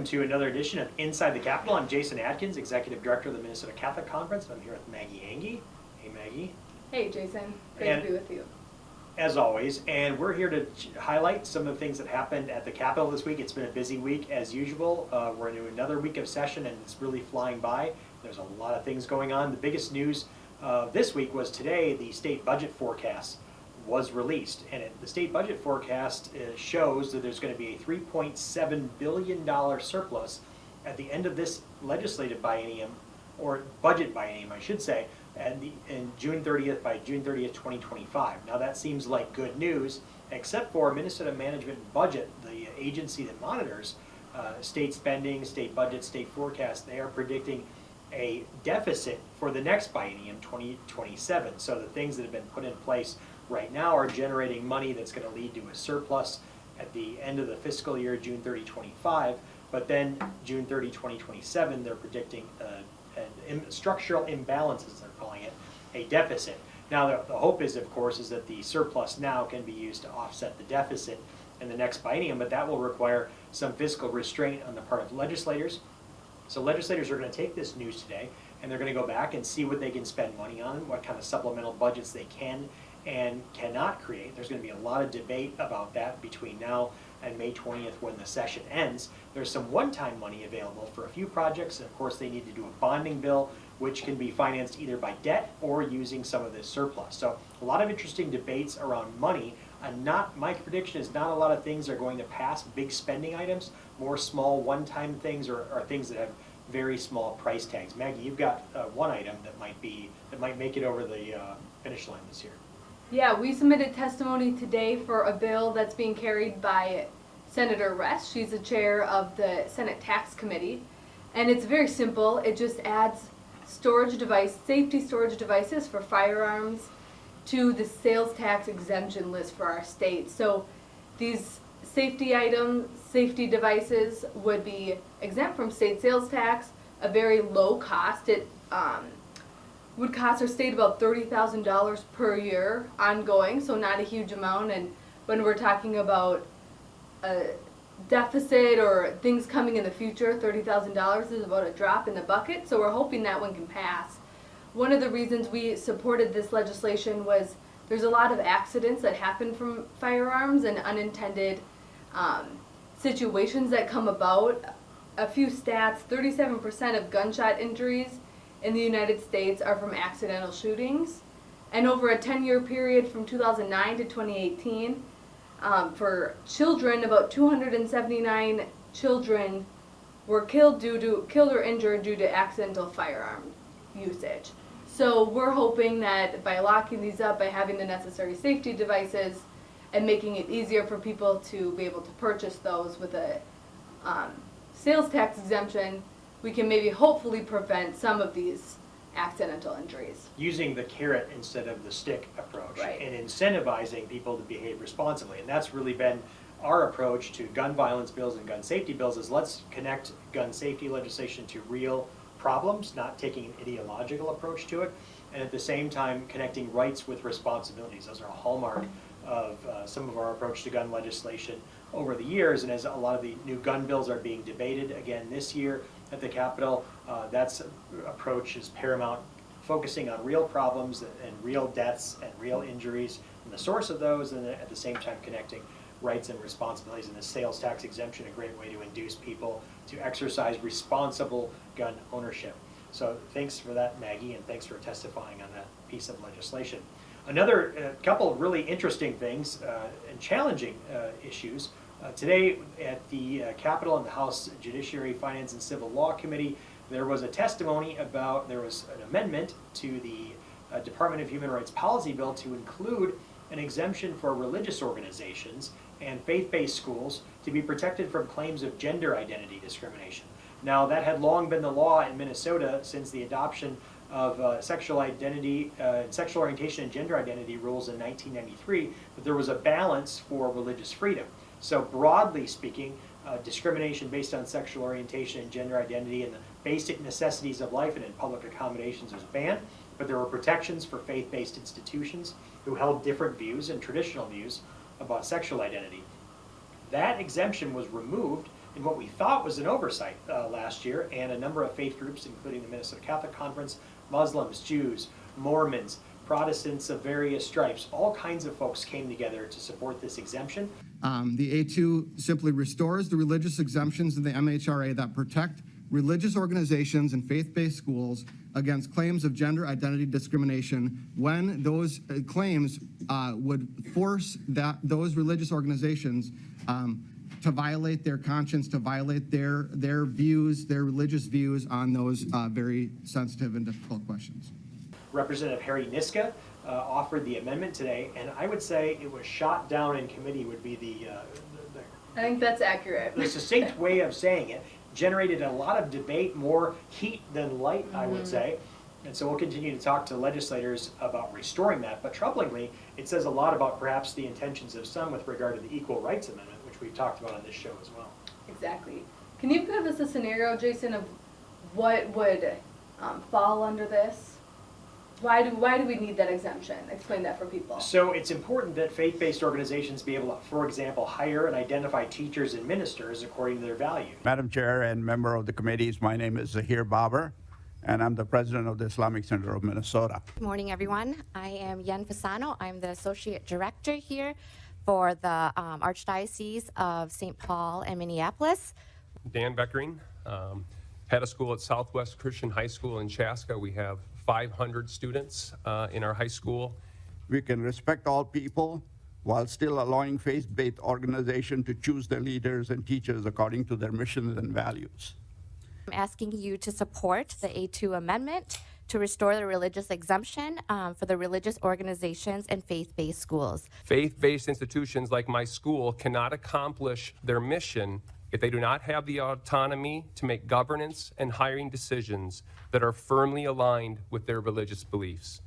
to another edition of Inside the Capitol. I'm Jason Adkins, Executive Director of the Minnesota Catholic Conference. I'm here with Maggie Angie. Hey, Maggie. Hey, Jason. Great to be with you. As always, and we're here to highlight some of the things that happened at the Capitol this week. It's been a busy week as usual. We're into another week of session, and it's really flying by. There's a lot of things going on. The biggest news this week was today the state budget forecast was released, and the state budget forecast shows that there's going to be a $3.7 billion surplus at the end of this legislative biennium, or budget biennium, I should say, in June 30th, by June 30th, 2025. Now that seems like good news, except for Minnesota Management and Budget, the agency that monitors state spending, state budget, state forecast. They are predicting a deficit for the next biennium, 2027. So the things that have been put in place right now are generating money that's going to lead to a surplus at the end of the fiscal year, June 30, 25. But then June 30, 2027, they're predicting structural imbalances, they're calling it, a deficit. Now the hope is, of course, is that the surplus now can be used to offset the deficit in the next biennium, but that will require some fiscal restraint on the part of legislators. So legislators are going to take this news today, and they're going to go back and see what they can spend money on, what kind of supplemental budgets they can and cannot create. There's going to be a lot of debate about that between now and May 20th when the session ends. There's some one-time money available for a few projects, and of course they need to do a bonding bill, which can be financed either by debt or using some of this surplus. So a lot of interesting debates around money. My prediction is not a lot of things are going to pass, big spending items, more small one-time things or things that have very small price tags. Maggie, you've got one item that might make it over the finish line this year. Yeah, we submitted testimony today for a bill that's being carried by Senator Rest. She's the chair of the Senate Tax Committee. And it's very simple. It just adds safety storage devices for firearms to the sales tax exemption list for our state. So these safety devices would be exempt from state sales tax, a very low cost. It would cost our state about $30,000 per year ongoing, so not a huge amount. And when we're talking about a deficit or things coming in the future, $30,000 is about a drop in the bucket, so we're hoping that one can pass. One of the reasons we supported this legislation was there's a lot of accidents that happen from firearms and unintended situations that come about. A few stats: 37% of gunshot injuries in the United States are from accidental shootings. And over a 10-year period from 2009 to 2018, for children, about 279 children were killed or injured due to accidental firearm usage. So we're hoping that by locking these up, by having the necessary safety devices, and making it easier for people to be able to purchase those with a sales tax exemption, we can maybe hopefully prevent some of these accidental injuries. Using the carrot instead of the stick approach, right, and incentivizing people to behave responsibly. And that's really been our approach to gun violence bills and gun safety bills, is let's connect gun safety legislation to real problems, not taking an ideological approach to it, and at the same time connecting rights with responsibilities. Those are a hallmark of some of our approach to gun legislation over the years, and as a lot of the new gun bills are being debated again this year at the Capitol, that approach is paramount, focusing on real problems and real deaths and real injuries and the source of those, and at the same time connecting rights and responsibilities. And the sales tax exemption, a great way to induce people to exercise responsible gun ownership. So thanks for that, Maggie, and thanks for testifying on that piece of legislation. Another couple of really interesting things and challenging issues. Today at the Capitol and the House Judiciary Finance and Civil Law Committee, there was a testimony there was an amendment to the Department of Human Rights policy bill to include an exemption for religious organizations and faith-based schools to be protected from claims of gender identity discrimination. Now, that had long been the law in Minnesota since the adoption of sexual identity, sexual orientation and gender identity rules in 1993, but there was a balance for religious freedom. So broadly speaking, discrimination based on sexual orientation and gender identity and the basic necessities of life and in public accommodations was banned, but there were protections for faith-based institutions who held different views and traditional views about sexual identity. That exemption was removed in what we thought was an oversight last year, and a number of faith groups, including the Minnesota Catholic Conference, Muslims, Jews, Mormons, Protestants of various stripes, all kinds of folks came together to support this exemption. The A2 simply restores the religious exemptions in the MHRA that protect religious organizations and faith-based schools against claims of gender identity discrimination when those claims would force those religious organizations to violate their conscience, to violate their views, their religious views on those very sensitive and difficult questions. Representative Harry Niska offered the amendment today, and I would say it was shot down in committee would be the I think that's accurate. the succinct way of saying it. Generated a lot of debate, more heat than light, I would say. And so we'll continue to talk to legislators about restoring that. But troublingly, it says a lot about perhaps the intentions of some with regard to the Equal Rights Amendment, which we've talked about on this show as well. Exactly. Can you give us a scenario, Jason, of what would fall under this? Why do we need that exemption? Explain that for people. So it's important that faith-based organizations be able to, for example, hire and identify teachers and ministers according to their value. Madam Chair and member of the committees, my name is Zahir Babar, and I'm the president of the Islamic Center of Minnesota. Good morning, everyone. I am Yen Fasano. I'm the associate director here for the Archdiocese of St. Paul and Minneapolis. Dan Beckering, head of school at Southwest Christian High School in Chaska. We have 500 students in our high school. We can respect all people while still allowing faith-based organizations to choose their leaders and teachers according to their missions and values. I'm asking you to support the A2 amendment to restore the religious exemption for the religious organizations and faith-based schools. Faith-based institutions like my school cannot accomplish their mission if they do not have the autonomy to make governance and hiring decisions that are firmly aligned with their religious beliefs.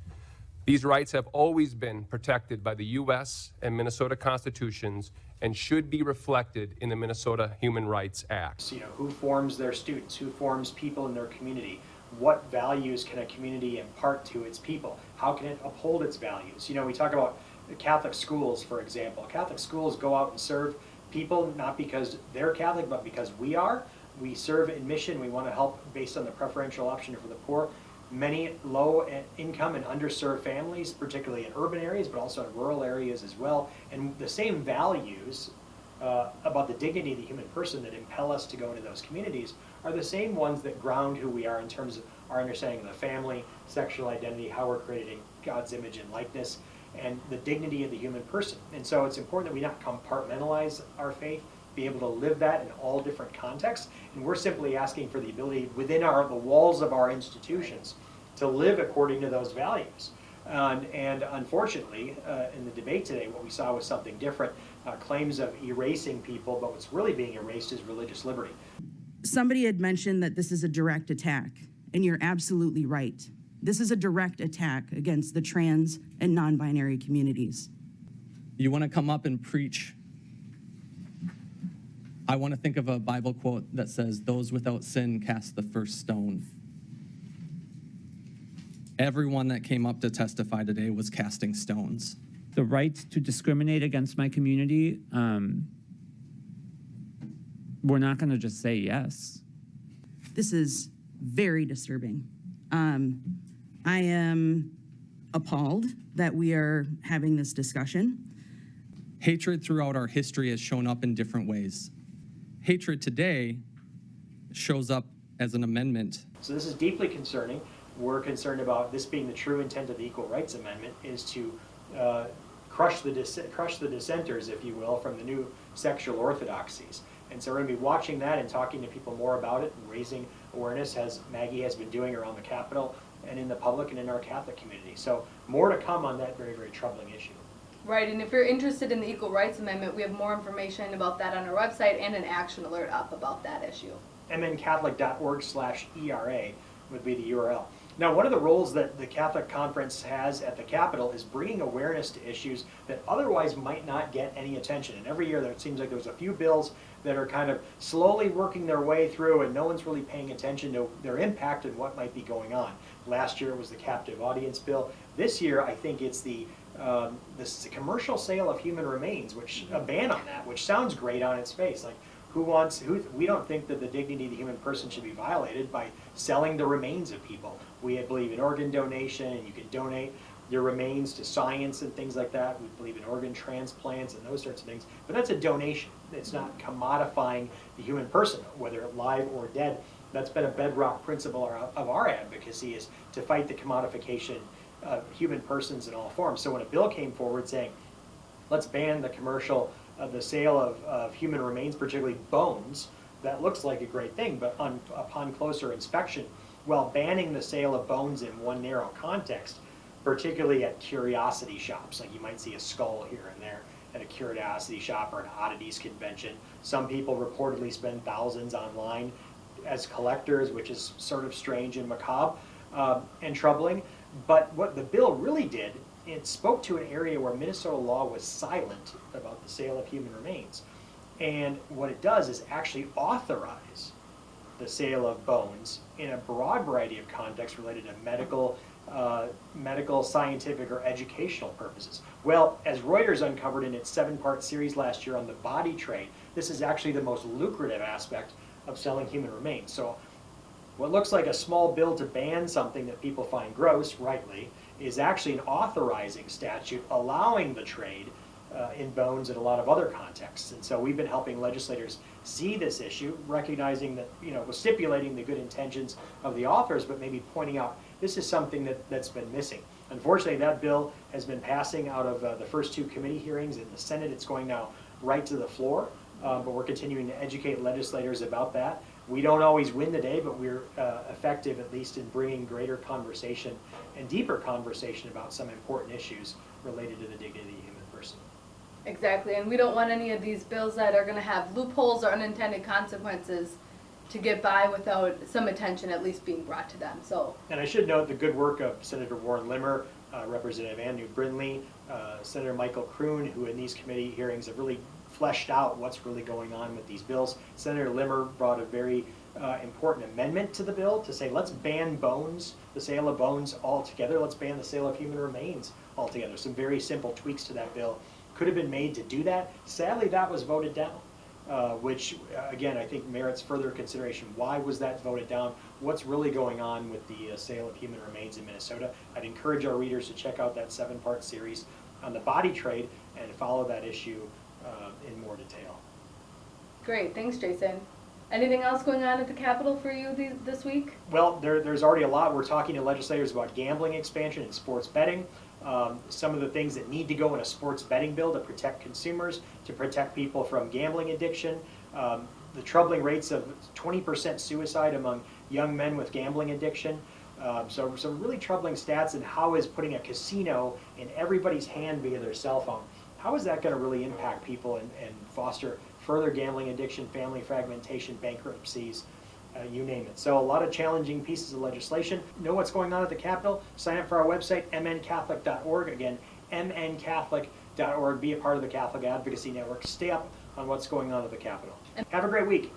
These rights have always been protected by the U.S. and Minnesota constitutions and should be reflected in the Minnesota Human Rights Act. You know, who forms their students, who forms people in their community, what values can a community impart to its people, how can it uphold its values? You know, we talk about Catholic schools, for example. Catholic schools go out and serve people not because they're Catholic, but because we are. We serve in mission. We want to help based on the preferential option for the poor. Many low income and underserved families, particularly in urban areas, but also in rural areas as well. And the same values about the dignity of the human person that impel us to go into those communities are the same ones that ground who we are in terms of our understanding of the family, sexual identity, how we're created in God's image and likeness, and the dignity of the human person. And so it's important that we not compartmentalize our faith, be able to live that in all different contexts. And we're simply asking for the ability within the walls of our institutions to live according to those values. And unfortunately, in the debate today, what we saw was something different. Claims of erasing people, but what's really being erased is religious liberty. Somebody had mentioned that this is a direct attack, and you're absolutely right. This is a direct attack against the trans and non-binary communities. You want to come up and preach. I want to think of a Bible quote that says, "Those without sin cast the first stone." Everyone that came up to testify today was casting stones. The right to discriminate against my community, we're not going to just say yes. This is very disturbing. I am appalled that we are having this discussion. Hatred throughout our history has shown up in different ways. Hatred today shows up as an amendment. So this is deeply concerning. We're concerned about this being the true intent of the Equal Rights Amendment is to crush the dissenters, if you will, from the new sexual orthodoxies. And so we're going to be watching that and talking to people more about it and raising awareness, as Maggie has been doing around the Capitol and in the public and in our Catholic community. So more to come on that very, very troubling issue. Right, and if you're interested in the Equal Rights Amendment, we have more information about that on our website and an action alert up about that issue. mncatholic.org/ERA would be the URL. Now, one of the roles that the Catholic Conference has at the Capitol is bringing awareness to issues that otherwise might not get any attention. And every year there seems like there's a few bills that are kind of slowly working their way through and no one's really paying attention to their impact and what might be going on. Last year it was the captive audience bill. This year I think it's the commercial sale of human remains, which a ban on that, which sounds great on its face. Like, We don't think that the dignity of the human person should be violated by selling the remains of people. We believe in organ donation, and you can donate your remains to science and things like that. We believe in organ transplants and those sorts of things, but that's a donation. It's not commodifying the human person, whether alive or dead. That's been a bedrock principle of our advocacy, is to fight the commodification of human persons in all forms. So when a bill came forward saying, let's ban the commercial the sale of human remains, particularly bones, that looks like a great thing, but upon closer inspection, while banning the sale of bones in one narrow context, particularly at curiosity shops, like you might see a skull here and there at a curiosity shop or an oddities convention. Some people reportedly spend thousands online as collectors, which is sort of strange and macabre and troubling. But what the bill really did, it spoke to an area where Minnesota law was silent about the sale of human remains. And what it does is actually authorize the sale of bones in a broad variety of contexts related to medical, scientific, or educational purposes. Well, as Reuters uncovered in its 7-part series last year on the body trade, this is actually the most lucrative aspect of selling human remains. So what looks like a small bill to ban something that people find gross, rightly, is actually an authorizing statute allowing the trade in bones in a lot of other contexts. And so we've been helping legislators see this issue, recognizing that, was stipulating the good intentions of the authors, but maybe pointing out this is something that's been missing. Unfortunately, that bill has been passing out of the first 2 committee hearings in the Senate. It's going now right to the floor, but we're continuing to educate legislators about that. We don't always win the day, but we're effective, at least in bringing greater conversation and deeper conversation about some important issues related to the dignity of the human person. Exactly, and we don't want any of these bills that are going to have loopholes or unintended consequences to get by without some attention at least being brought to them. So, and I should note the good work of Senator Warren Limmer, Representative Andrew Brindley, Senator Michael Kroon, who in these committee hearings have really fleshed out what's really going on with these bills. Senator Limmer brought a very important amendment to the bill to say, let's ban bones, the sale of bones altogether. Let's ban the sale of human remains altogether. Some very simple tweaks to that bill could have been made to do that. Sadly, that was voted down, which, again, I think merits further consideration. Why was that voted down? What's really going on with the sale of human remains in Minnesota? I'd encourage our readers to check out that 7-part series on the body trade and follow that issue in more detail. great, thanks, Jason. Anything else going on at the Capitol for you this week? Well, there's already a lot. We're talking to legislators about gambling expansion and sports betting. Some of the things that need to go in a sports betting bill to protect consumers, to protect people from gambling addiction. The troubling rates of 20% suicide among young men with gambling addiction. So some really troubling stats, and how is putting a casino in everybody's hand via their cell phone, how is that going to really impact people and foster further gambling addiction, family fragmentation, bankruptcies, you name it. So a lot of challenging pieces of legislation. Know what's going on at the Capitol? Sign up for our website, mncatholic.org. Again, mncatholic.org. Be a part of the Catholic Advocacy Network. Stay up on what's going on at the Capitol. Have a great week.